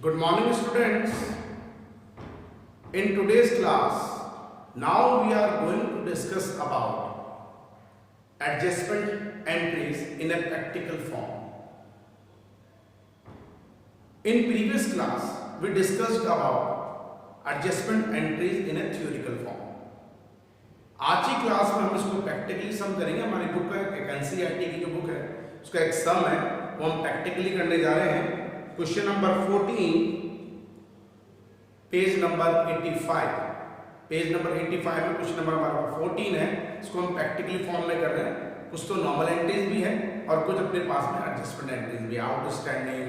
Good morning, students. In today's class, now we are going to discuss about adjustment entries in a practical form. In previous class, we discussed about adjustment entries in a theoretical form. आज की class में हम इसको practically सम करेंगे. हमारी book है एक NCERT की जो बुक है उसका एक सम है वो हम प्रैक्टिकली करने जा रहे हैं. Question number 14 page number 85. Page number 85 में क्वेश्चन नंबर हमारा 14 है. इसको हम प्रैक्टिकली फॉर्म में कर रहे हैं. कुछ तो नॉर्मल एंट्रीज भी है और कुछ अपने पास में एडजस्टमेंट एंट्रीज भी. Outstanding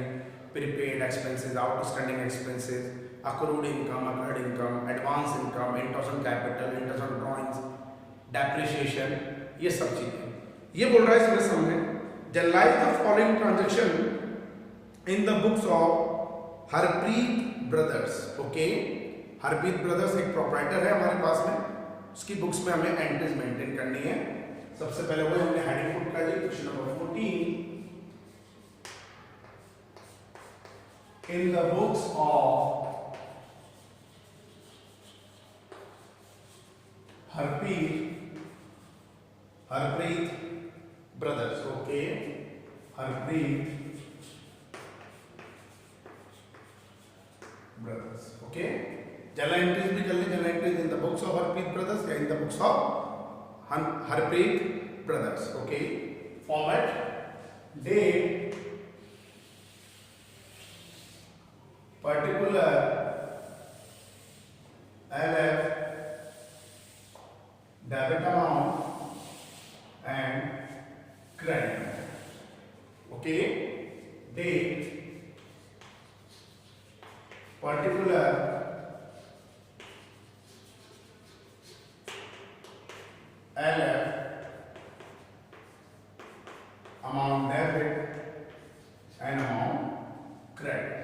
prepaid expenses, outstanding expenses, accrued income, accrued income, advance income, interest on capital, interest on drawings, depreciation, ये सब चीजें. ये बोल रहा है इसमें समझे. Journalise the following transaction in the books of Harpreet brothers. Okay, Harpreet brothers एक प्रोप्राइटर है हमारे पास में. उसकी बुक्स में हमें एंट्रीज मेंटेन करनी है. सबसे पहले वो हमने हेडिंग पुट कर दी. Question number 14 in the books of Harpreet brothers. Okay, Harpreet brothers. Okay, general entries भी कर ले. General entries in the books of Harpreet brothers या in the books of Harpreet brothers. Okay, format date particular LF debit amount and credit. Okay, date particular LF amount debit and amount credit.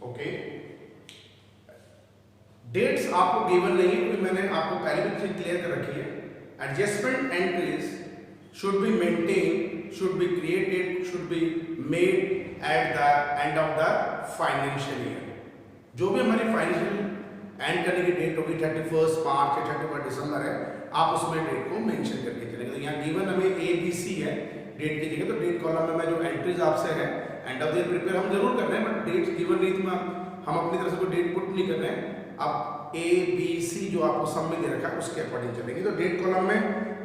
Okay, dates आपको given नहीं है क्योंकि मैंने आपको पहले भी चीज क्लियर कर रखी है. Adjustment entries should be maintain, should be created, should be made at the end of the financial year. जो भी हमारी फाइनेंशियल एंड करने की डेट होगी 31 मार्च या 31 दिसंबर है, आप उसमें डेट को मेंशन करके चलेंगे. तो यहाँ गिवन हमें ABC है डेट की जगह, तो डेट कॉलम में मैं जो एंट्रीज आपसे है end of the year prepare हम जरूर कर रहे हैं, बट डेट्स गिवन नहीं तो हम अपनी तरफ से कोई डेट पुट नहीं कर रहे हैं. अब ABC जो आपको सब में दे रखा है उसके अकॉर्डिंग चलेंगे. तो डेट कॉलम में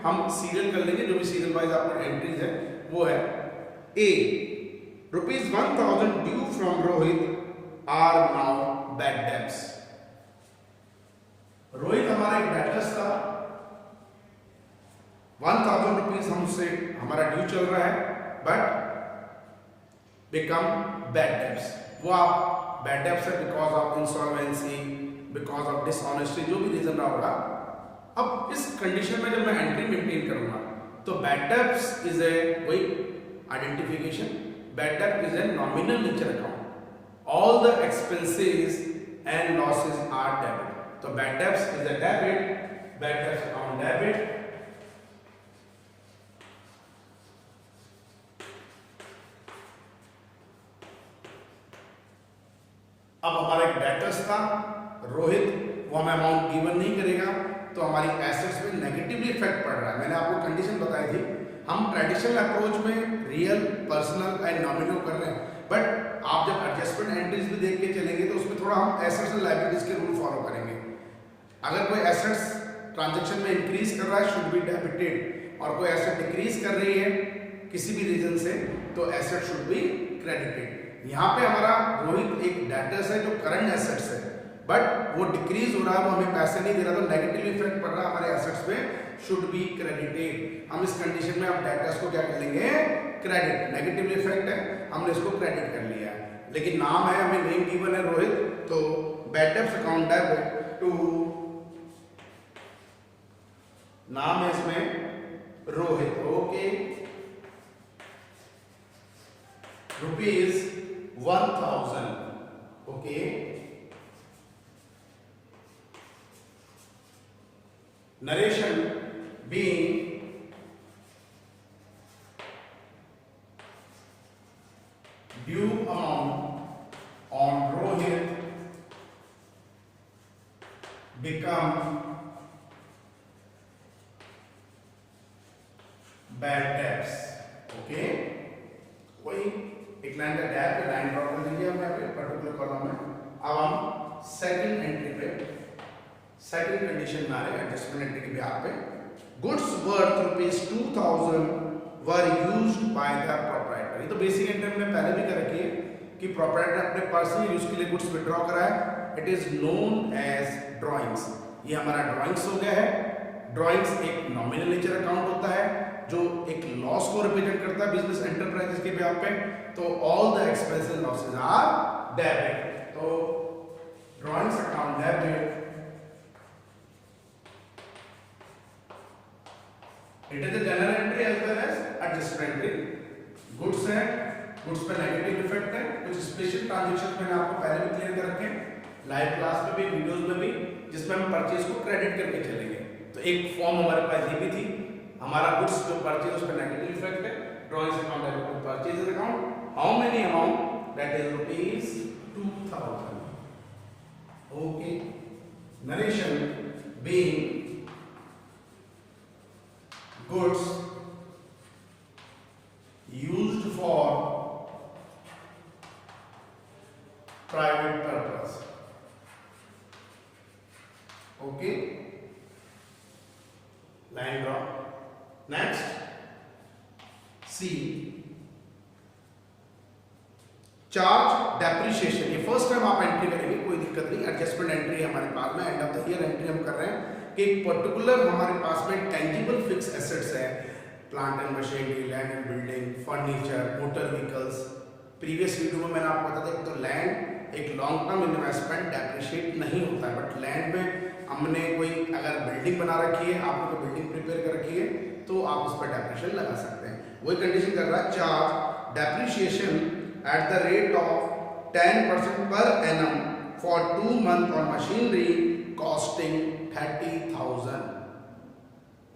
हम सीरियल कर लेंगे. जो भी सीरियल वाइज आपको एंट्रीज है वो है A, ₹1000 due from Rohit are now bad debts. Rohit हमारा एक डेटर्स था. 1000 रुपीज हमसे हमारा ड्यू चल रहा है बट बिकम बैड डेब्ट्स. वो आप बैड डेब्ट्स है because of insolvency, because of dishonesty, जो भी रीजन रहा होगा. अब इस कंडीशन में जब मैं एंट्री मेंटेन करूंगा तो बैड डेब्ट्स इज ए वही आइडेंटिफिकेशन. बैड डेब्ट is a nominal nature account. All the expenses and losses are debit. तो bad debts is a debit. Bad debts account debit. अब हमारा एक डेटर्स था रोहित, वो हमें अमाउंट गिवन नहीं करेगा तो हमारी एसेट्स में नेगेटिवली इफेक्ट पड़ रहा है. मैंने आपको कंडीशन बताई थी. हम ट्रेडिशनल अप्रोच में रियल, पर्सनल एंड नॉमिनल कर रहे हैं, बट आप जब एडजस्टमेंट एंट्रीज भी देख के चलेंगे तो उसमें थोड़ा हम एसेट्स एंड लायबिलिटीज के रूल फॉलो करेंगे. अगर कोई एसेट्स ट्रांजेक्शन में इंक्रीज कर रहा है शुड बी डेबिटेड, और कोई एसेट डिक्रीज कर रही है किसी भी रीजन से तो एसेट शुड बी क्रेडिटेड. यहाँ पे हमारा रोहित एक डेटर्स है जो करंट एसेट्स है बट वो डिक्रीज हो रहा है, वो हमें पैसे नहीं दे रहा, तो नेगेटिव इफेक्ट पड़ रहा है हमारे एसेट्स पे, शुड बी क्रेडिटेड. हम इस कंडीशन में अब डेटर्स को क्या कर लेंगे, क्रेडिट. नेगेटिव इफेक्ट है, हमने इसको क्रेडिट कर लिया है. लेकिन नाम है, हमें नेम गिवन है रोहित, तो bad debts account debit to, नाम है इसमें Rohit. Okay, ₹1000. Okay, narration being due amount on Rohit become bad debts. Okay, कोई एक लाइन का गैप है, लाइन ड्रॉ कर दीजिए यहाँ पे पर्टिकुलर कॉलम में। अब हम सेकंड एंट्री पे, सेकंड कंडीशन में आ रहे हैं एडजस्टमेंट एंट्री के ब्याह पे। Goods worth ₹2000 were used by the proprietor. ये तो बेसिक एंट्री हमने पहले भी कर रखी है कि प्रोप्राइटर ने अपने पर्सनल यूज के लिए गुड्स विड्रॉ करा है। It is known as drawings. ये हमारा ड्राइंग्स हो गया है। ड्राइंग्स एक नॉमिनल नेचर अकाउंट होता है जो एक लॉस को रिप्रेजेंट करता है बिजनेस एंटरप्राइजेस के ब्याह पे। तो all the expenses losses are debit. तो drawings account debit, it is a general entry as well as adjustment entry. Goods है, गुड्स पे नेगेटिव इफेक्ट है। कुछ स्पेशल ट्रांजैक्शन मैंने आपको पहले भी क्लियर कर रखे हैं लाइव क्लास में भी, वीडियोस में भी, जिसमें हम परचेज को क्रेडिट करके चलेंगे। तो एक फॉर्म हमारे पास ये भी थी, हमारा गुड्स पे परचेज, उस पे नेगेटिव इफेक्ट है। Drawings account debit to purchase account, how many amount, that is ₹2000। Okay, narration being goods used for private purpose. Okay, line draw. Next, C, charge depreciation. ये फर्स्ट टाइम आप entry करेंगे, कोई दिक्कत नहीं, adjustment entry है हमारे पास में। End of the year entry हम कर रहे हैं कि एक पर्टिकुलर हमारे पास में टेंजिबल फिक्स एसेट्स है, plant and machinery, land and building, furniture, motor vehicles. Previous video में मैंने आपको बताया था तो लैंड एक लॉन्ग टर्म इन्वेस्टमेंट डेप्रिशिएट नहीं होता है, बट लैंड में हमने कोई अगर बिल्डिंग बना रखी है, आपने कोई बिल्डिंग प्रिपेयर कर रखी है, तो आप उस पर डेप्रिशिएशन लगा सकते हैं। वही कंडीशन कर रहा है, charge depreciation at the rate of 10% per annum for 2 months on machinery costing 30,000।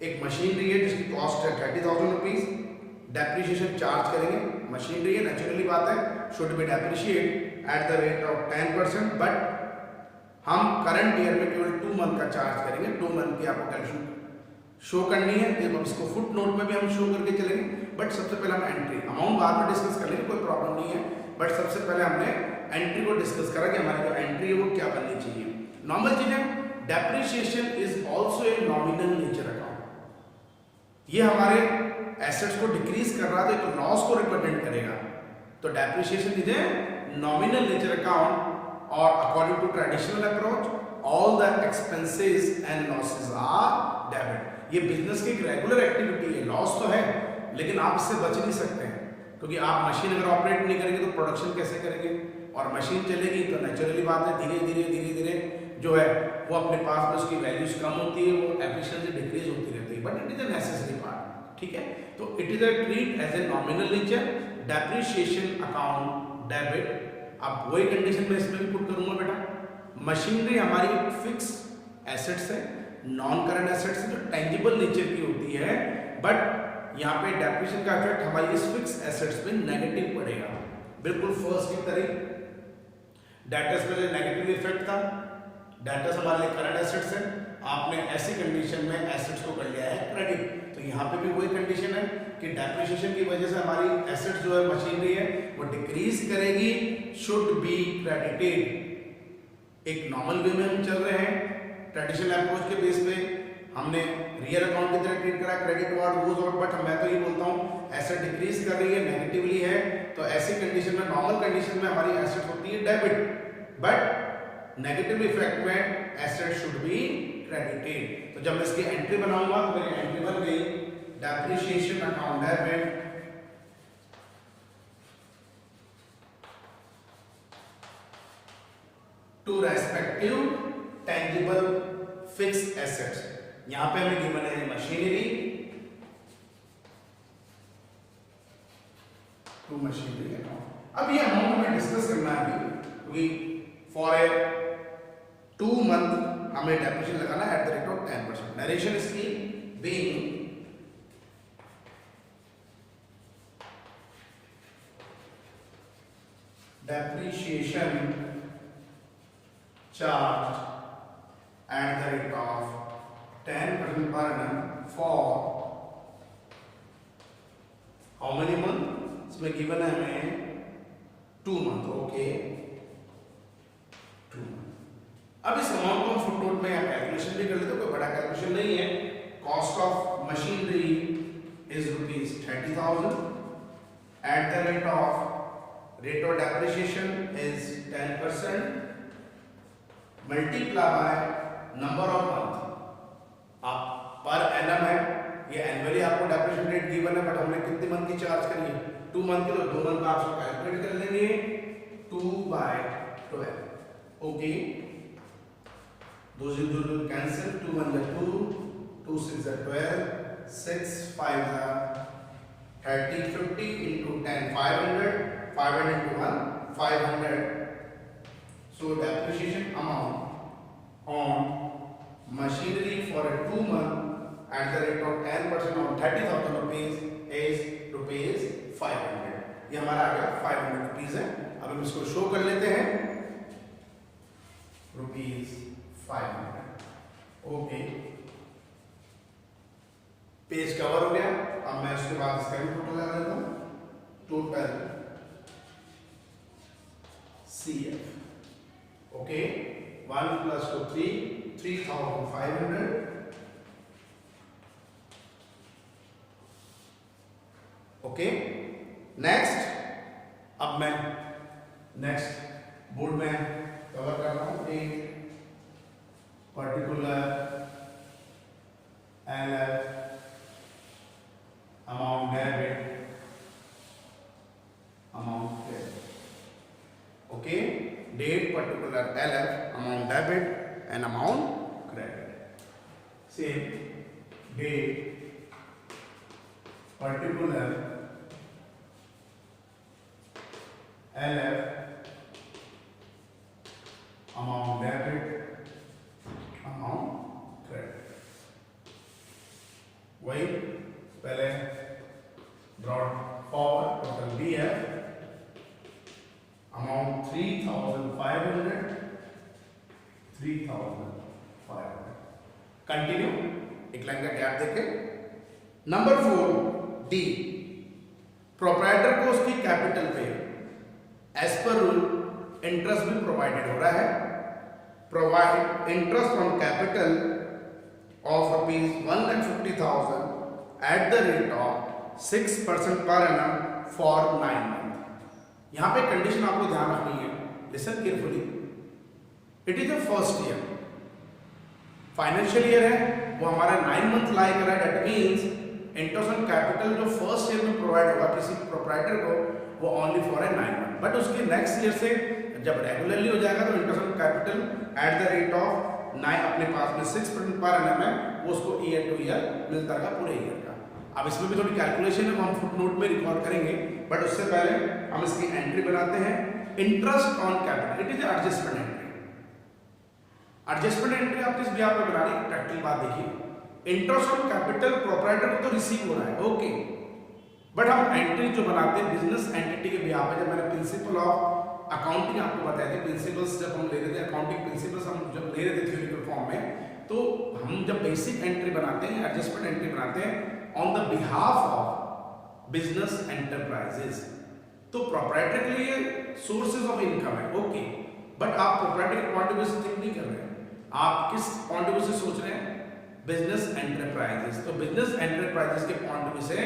एक मशीनरी है जिसकी कॉस्ट है 30,000 रुपीज, डेप्रिसिएशन चार्ज करेंगे। मशीनरी है, नेचुरली बात है, should be depreciate at the rate of 10%, but हम करंट ईयर में केवल 2 मंथ का चार्ज करेंगे। 2 मंथ की आपको कैलकुलेशन शो करनी है, जब इसको फुट नोट में भी हम शो करके चलेंगे। बट सबसे पहले हम एंट्री, अमाउंट बाद में डिस्कस कर लेंगे, कोई प्रॉब्लम नहीं है, बट सबसे पहले हमने एंट्री को डिस्कस करा कि हमारी जो एंट्री है वो क्या बननी चाहिए। नॉर्मल चीज है, depreciation is also a nominal nature account. ये हमारे एसेट्स को डिक्रीज कर रहा है तो एक लॉस को रिप्रेजेंट करेगा। तो depreciation is a nominal nature account और according to traditional approach all the expenses and losses are debit. ये बिजनेस की एक रेगुलर एक्टिविटी है, लॉस तो है लेकिन आप इससे बच नहीं सकते हैं, क्योंकि आप मशीन अगर ऑपरेट नहीं करेंगे तो प्रोडक्शन कैसे करेंगे, और मशीन चलेगी तो नेचुरली बात है धीरे धीरे जो है वो अपने पास में उसकी वैल्यूज कम होती है, वो एफिशिएंसी डिक्रीज होती रहती है, but it is a necessary part. ठीक है, तो it is a treat as a nominal nature, depreciation account debit. अब वही कंडीशन में इसमें भी पुट करूंगा बेटा, मशीनरी हमारी एक फिक्स एसेट्स है, नॉन करंट एसेट्स है जो टेंजिबल नेचर की होती है, बट यहाँ पे डेप्रिसिएशन का इफेक्ट हमारी इस फिक्स एसेट्स पे नेगेटिव पड़ेगा, बिल्कुल फर्स्ट की तरह। डेटर्स पे नेगेटिव इफेक्ट था, डेटर्स हमारे लिए करंट एसेट्स है, आपने ऐसी कंडीशन में एसेट्स को कर लिया है क्रेडिट। तो यहाँ पे भी वही कंडीशन है कि डेप्रिसिएशन की वजह से हमारी एसेट्स जो है मशीनरी है वो डिक्रीज करेगी, शुड बी क्रेडिटेड। एक नॉर्मल वे में हम चल रहे हैं, ट्रेडिशनल अप्रोच के बेस पे हमने रियल अकाउंट की तरह ट्रीट करा, credit ward goes out, but मैं तो ये बोलता हूँ एसेट डिक्रीज कर रही है, नेगेटिवली है, तो ऐसी कंडीशन में, नॉर्मल कंडीशन में हमारी एसेट होती है डेबिट, बट नेगेटिव इफेक्ट में एसेट शुड बी क्रेडिटेड। तो जब मैं इसकी एंट्री बनाऊंगा तो मेरी एंट्री बन गई depreciation account debit to respective tangible fix assets. यहां पे हमें गिवन है मशीनरी टू मशीनरी अकाउंट। अब ये अमाउंट हमें डिस्कस करना है क्योंकि फॉर ए 2 मंथ हमें डेप्रिसिएशन लगाना है at the rate of 10%। Narration इसकी being depreciation charged at the rate of 10% per annum for how many months? इसमें गिवन है हमें 2 मंथ. Okay, 2 month. अब इस अमाउंट को हम फुटनोट में या कैलकुलेशन भी कर लेते हैं, कोई बड़ा कैलकुलेशन नहीं है. Cost of machinery is ₹30,000 at the rate of depreciation is 10% multiply by number of month. आप पर एनम है, ये एनुअली आपको डेप्रिसिएशन रेट गिवन है, बट हमने कितने मंथ की चार्ज करी है? 2 मंथ की, तो 2 मंथ का आप कैलकुलेट कर लेंगे 2/12. Okay, 2 cancel, 2 1 2, 2 6 12, 6 5 30, 50 into 10, 500, 500 into 1, 500. So depreciation amount on machinery for a 2 month at the rate of 10% on 30,000 rupees is ₹500. ये हमारा आ गया 500 रुपीज है. अब हम इसको शो कर लेते हैं, ₹500. ओके, पेज कवर हो गया. अब मैं उसके बाद इसका भी टोटल लगा देता हूं. Total CF. Okay, 1 + 2 3, 3,500. Okay, next. अब मैं नेक्स्ट बोर्ड में कवर कर रहा हूं एक particular LF amount debit, amount credit. Okay, date particular LF amount debit and amount credit. Same date particular LF amount debit, amount credit. वही पहले brought forward total BF amount 3,500. Continue, एक line का gap देखें. Number 4 D, proprietor को उसकी capital पे as per rule interest भी provided हो रहा है. Provide interest on capital of ₹150,000 at the rate of 6% per annum for 9 months. यहाँ पे कंडीशन आपको ध्यान रखनी है. Listen carefully. It is the first year, financial year है, वो हमारा 9 मंथ लाई कर रहा है. That means interest on capital जो फर्स्ट ईयर में प्रोवाइड होगा किसी प्रोप्राइटर को, वो only for a 9 month. But उसके नेक्स्ट ईयर से जब रेगुलरली हो जाएगा तो interest on capital at the rate of 9 अपने पास में 6% पर annum है, वो उसको ईयर टू ईयर मिलता रहेगा पूरे ईयर का. अब इसमें भी थोड़ी कैलकुलेशन है, वो हम फुटनोट में रिकॉर्ड करेंगे, बट उससे पहले हम इसकी एंट्री बनाते हैं. Interest on capital, it is adjustment entry. Adjustment entry आप किस बिहाफ पे बना रही है? प्रैक्टिकल बात देखिए. इंटरेस्ट ऑन कैपिटल प्रोप्राइटर को तो रिसीव हो रहा है, ओके, बट हम एंट्री जो बनाते हैं बिजनेस एंटिटी के बिहाफ पे, जब मैंने प्रिंसिपल ऑफ अकाउंटिंग आपको बताया था, प्रिंसिपल्स जब हम ले रहे थे, अकाउंटिंग प्रिंसिपल्स हम जब ले रहे थे थ्योरिटिकल फॉर्म में, तो हम जब बेसिक एंट्री बनाते हैं, एडजस्टमेंट एंट्री बनाते हैं on the behalf of business enterprises, तो प्रोप्राइटर के लिए सोर्सेज ऑफ इनकम है, ओके, बट आप प्रोप्राइटर के पॉइंट ऑफ व्यू से थिंक नहीं कर रहे हैं. आप किस पॉइंट ऑफ व्यू से सोच रहे हैं? Business enterprises. तो बिजनेस एंटरप्राइजेस के पॉइंट ऑफ व्यू से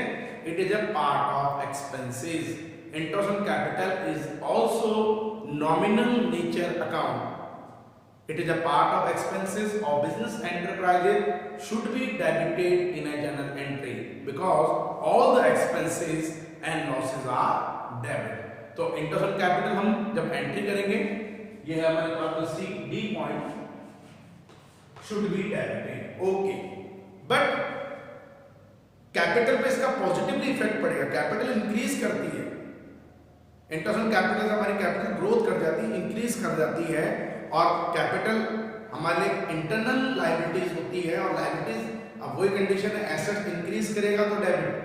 it is a part of expenses. Interest on capital is also nominal nature account. It is a part of expenses of business enterprises, should be debited in a journal entry because all the expenses and losses are debit. तो interest on capital हम जब entry करेंगे, ये है हमारे पास C D point, should be debited. Okay, but capital पे इसका positively effect पड़ेगा. कैपिटल इंक्रीज करती है, इंटरेस्ट ऑन कैपिटल से हमारी कैपिटल ग्रोथ कर जाती है, इंक्रीज कर जाती है, और कैपिटल हमारे इंटरनल लायबिलिटीज होती है, और लायबिलिटीज अब वही कंडीशन है, एसेट इंक्रीज करेगा तो डेबिट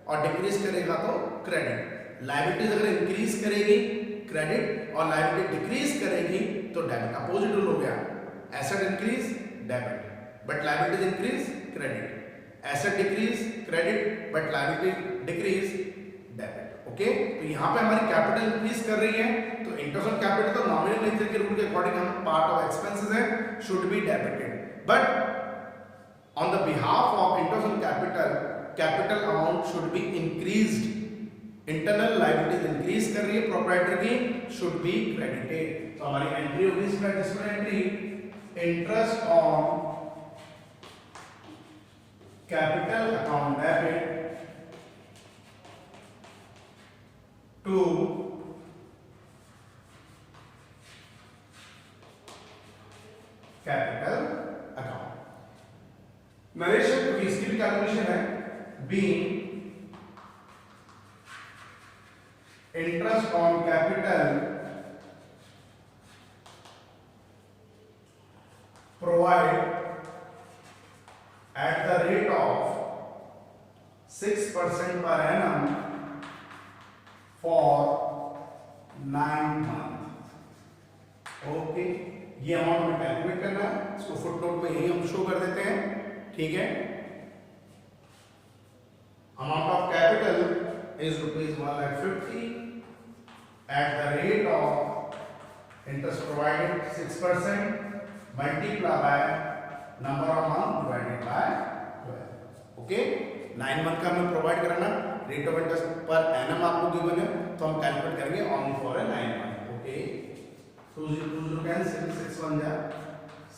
और डिक्रीज करेगा तो क्रेडिट. लायबिलिटीज अगर इंक्रीज करेगी, क्रेडिट और लायबिलिटी डिक्रीज करेगी तो डेबिट। अपोजिट रूल हो गया, asset increase debit but liability increase credit, asset decrease credit but liability decrease debit. Okay, तो यहाँ पे हमारी कैपिटल इंक्रीज कर रही है तो इंटरेस्ट ऑन कैपिटल तो नॉमिनल नेचर के रूल के अकॉर्डिंग हम पार्ट ऑफ एक्सपेंसेस है, should be debited, but on the behalf of interest on capital amount should be increased. Internal liabilities increase कर रही है प्रोप्राइटर की, शुड बी क्रेडिटेड। तो हमारी एंट्री होगी इसमें, जिसमें entry interest on capital account debit to capital account. Narration तो इसकी भी कैलकुलेशन है, being interest on capital provide at the rate of 6% per annum for 9 months। Okay, ये अमाउंट हमें कैलकुलेट करना है, इसको फुटनोट में यही हम शो कर देते हैं। ठीक है, amount of capital is rupees 1,50,000 at the rate of interest provided 6% multiply by number of month divided by 12। Okay, 9 month का हमें प्रोवाइड कराना, rate of interest per annum आपको गिवन है तो हम कैलकुलेट करेंगे only for a 9 month. Okay, 2 0 cancel, 6 1 जा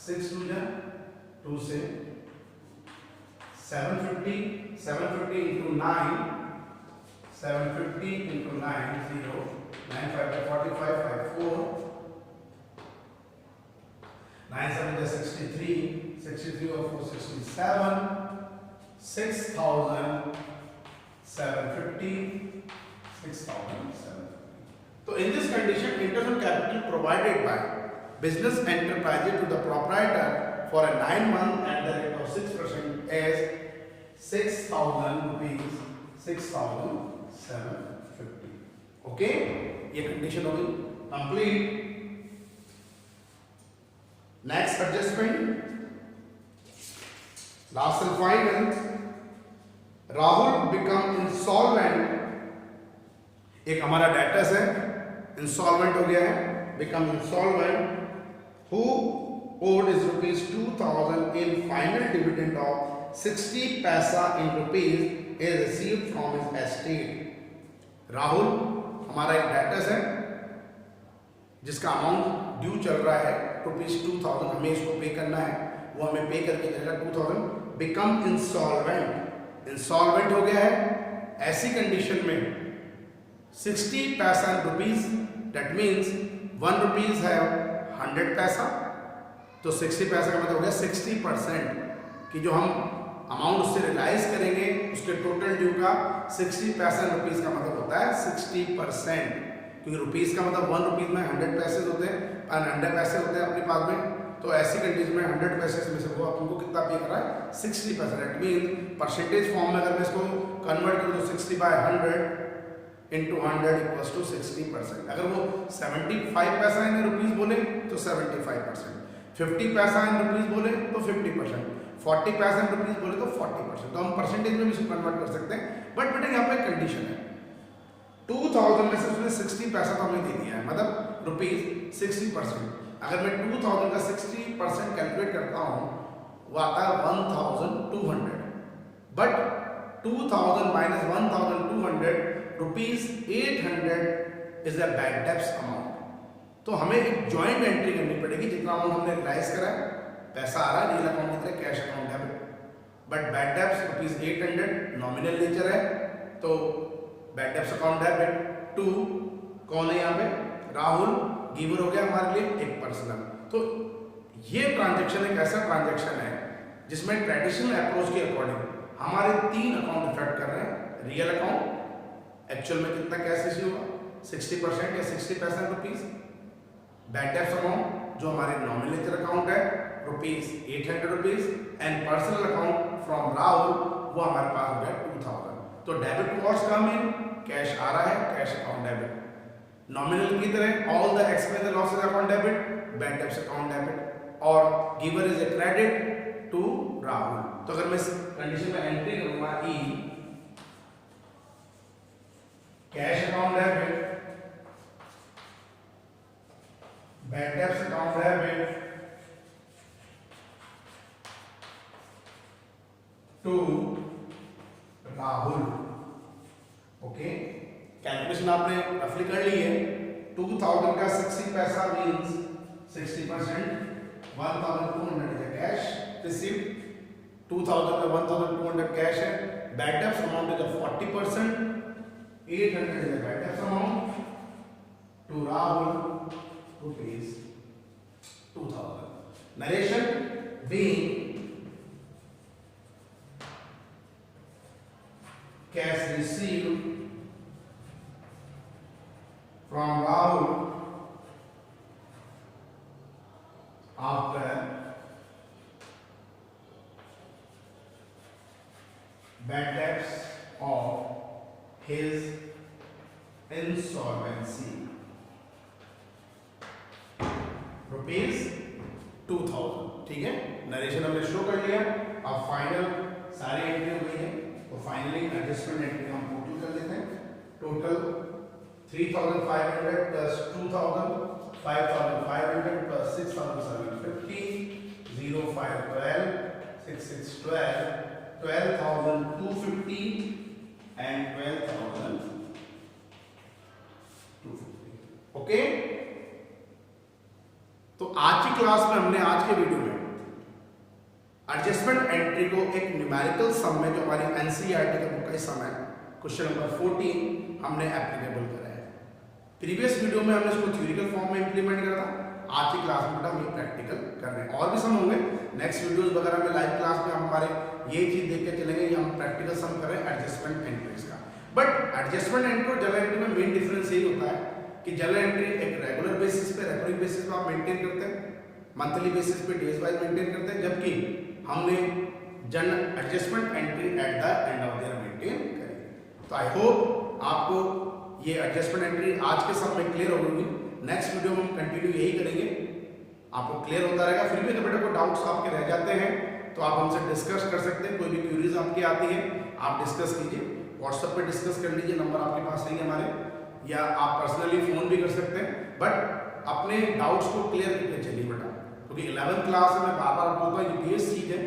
6 2 जा 2 से 750 into 9, 750 into 9 0 9 5 45 5 4 9 7 is 63 63 or 4 67 6,750 6,750। तो in this condition interest on capital provided by business enterprise to the proprietor for a 9 month at the rate of 6% is 6,000 rupees 6,750। Okay, ये condition होगी complete. Next adjustment, last and final, Rahul become insolvent. एक हमारा debtors है, insolvent हो गया है, become insolvent, who owed is rupees 2,000 in final dividend of 60 paisa in rupees is received from his estate। Rahul हमारा एक डेटर्स है जिसका अमाउंट ड्यू चल रहा है ₹2000, हमें इसको पे करना है, वो हमें पे करके देगा 2000। बिकम इंसॉल्वेंट, इंसॉल्वेंट हो गया है, ऐसी कंडीशन में 60 पैसा रुपीज, दैट मीन्स 1 रुपीज है 100 पैसा, तो 60 पैसा का मतलब हो गया 60% कि जो हम अमाउंट उससे रियलाइज करेंगे उसके टोटल ड्यू का 60 पैसा रुपीज का मतलब होता है 60%, क्योंकि रुपीज का मतलब 1 रुपीज में 100 पैसे होते हैं और 100 पैसे होते हैं अपने पास में, तो ऐसी कंडीशन में 100 पैसे में से वो आपको कितना पे कर रहा है 60 पैसा। दैट मीन परसेंटेज फॉर्म में अगर मैं इसको कन्वर्ट करूँ तो 60/100 into 100 इक्वल्स टू 60%। अगर वो 75 पैसा इन रुपीज बोले तो 75%, 50 पैसा इन रुपीज बोले तो 50%, 40 पैसा इन रुपीज बोले तो 40%। तो हम परसेंटेज में भी इसको कन्वर्ट कर सकते हैं, बट बेटा यहाँ पे कंडीशन है 2000 में से उसने 60 पैसा तो हमें दे दिया है, मतलब रुपीज 60%। अगर मैं 2000 का 60% कैलकुलेट करता हूँ वो आता है 1200, but 2000 minus 1200 rupees 800 is a bad debts amount. तो हमें एक ज्वाइंट एंट्री करनी पड़ेगी, जितना अमाउंट हमने रियलाइज करा है, पैसा आ रहा है रियल अकाउंट की तरह, cash account debit, but bad debts rupees 800 nominal nature है, तो bad debts account debit to कौन है यहाँ पे, राहुल गिवर हो गया हमारे लिए एक पर्सनल। तो ये ट्रांजैक्शन एक ऐसा ट्रांजैक्शन है जिसमें ट्रेडिशनल अप्रोच के अकॉर्डिंग हमारे 3 अकाउंट इफेक्ट कर रहे हैं। रियल अकाउंट, एक्चुअल में कितना कैश इश्यू हुआ 60% या 60 पैसा रुपीज, बैड डेब्ट्स अमाउंट जो हमारे नॉमिनल नेचर अकाउंट है rupees 800 rupees, and personal account from Rahul वो हमारे पास हो गया 2000। तो debit what's come in, cash आ रहा है, कैश अकाउंट डेबिट, नॉमिनल की तरह all the expense losses account debit, bad debts account debit, और giver is a credit to Rahul. तो अगर मैं इस कंडीशन में एंट्री करूंगा ई cash account debit, bad debts account debit to Rahul. Okay, calculation आपने रफली कर ली है। 2000 का 60 पैसा मींस 60%, 1200 इज कैश रिसीव्ड, 2000 में 1200 कैश है, bad debts amount is 40%, 800 is a bad debts amount to Rahul rupees 2000. Narration being cash received from Rahul after bad debts of his insolvency rupees 2000। ठीक है, नरेशन हमने show कर लिया। अब final सारी entry हो गई है, तो फाइनली एडजस्टमेंट एंट्री हम टोटल कर लेते हैं। Total 3500 plus 2000, 5500 plus 6750, 0512, 6612, 12250 and 12,250। Okay, तो आज की क्लास में हमने, आज के वीडियो में एडजस्टमेंट एंट्री को एक न्यूमेरिकल सम में, जो हमारी एनसीईआरटी का बुक का सम है, क्वेश्चन नंबर 14 हमने एप्लीकेबल करा है। प्रीवियस वीडियो में हमने इसको थ्योरिकल फॉर्म में इंप्लीमेंट करा था। आज की क्लास में बेटा हम ये प्रैक्टिकल कर रहे हैं। और भी सम होंगे नेक्स्ट वीडियोस वगैरह में, लाइव क्लास में हम हमारे ये चीज देख के चलेंगे, ये हम प्रैक्टिकल सम कर रहे हैं एडजस्टमेंट एंट्रीज का। बट एडजस्टमेंट एंट्री और जनरल एंट्री में मेन डिफरेंस यही होता है कि जनरल एंट्री एक रेगुलर बेसिस पे, रेकरिंग बेसिस पे आप मेंटेन करते हैं, मंथली बेसिस पे डेज वाइज मेंटेन करते हैं, जबकि हमने general adjustment entry at the end of year maintain करेंगे। तो आई होप आपको ये एडजस्टमेंट एंट्री आज के सब में क्लियर होगी। नेक्स्ट वीडियो में हम कंटिन्यू यही करेंगे, आपको क्लियर होता रहेगा। फिर भी बेटा को डाउट्स आपके रह जाते हैं तो आप हमसे डिस्कस कर सकते हैं। कोई भी क्यूरीज आपकी आती है आप डिस्कस कीजिए, व्हाट्सएप पे डिस्कस कर लीजिए, नंबर आपके पास नहीं है हमारे, या आप पर्सनली फोन भी कर सकते हैं। बट अपने डाउट्स को क्लियर करके चलिए बेटा, क्योंकि 11th क्लास में बार बार बोलता हूँ ये बेस चीज है।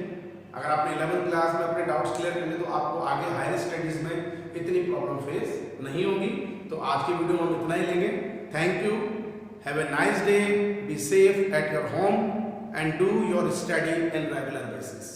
अगर आपने 11th क्लास में अपने डाउट्स क्लियर कर लिए तो आपको आगे हायर स्टडीज में इतनी प्रॉब्लम फेस नहीं होगी। तो आज की वीडियो में हम इतना ही लेंगे। Thank you, have a nice day, be safe at your home and do your study in regular basis.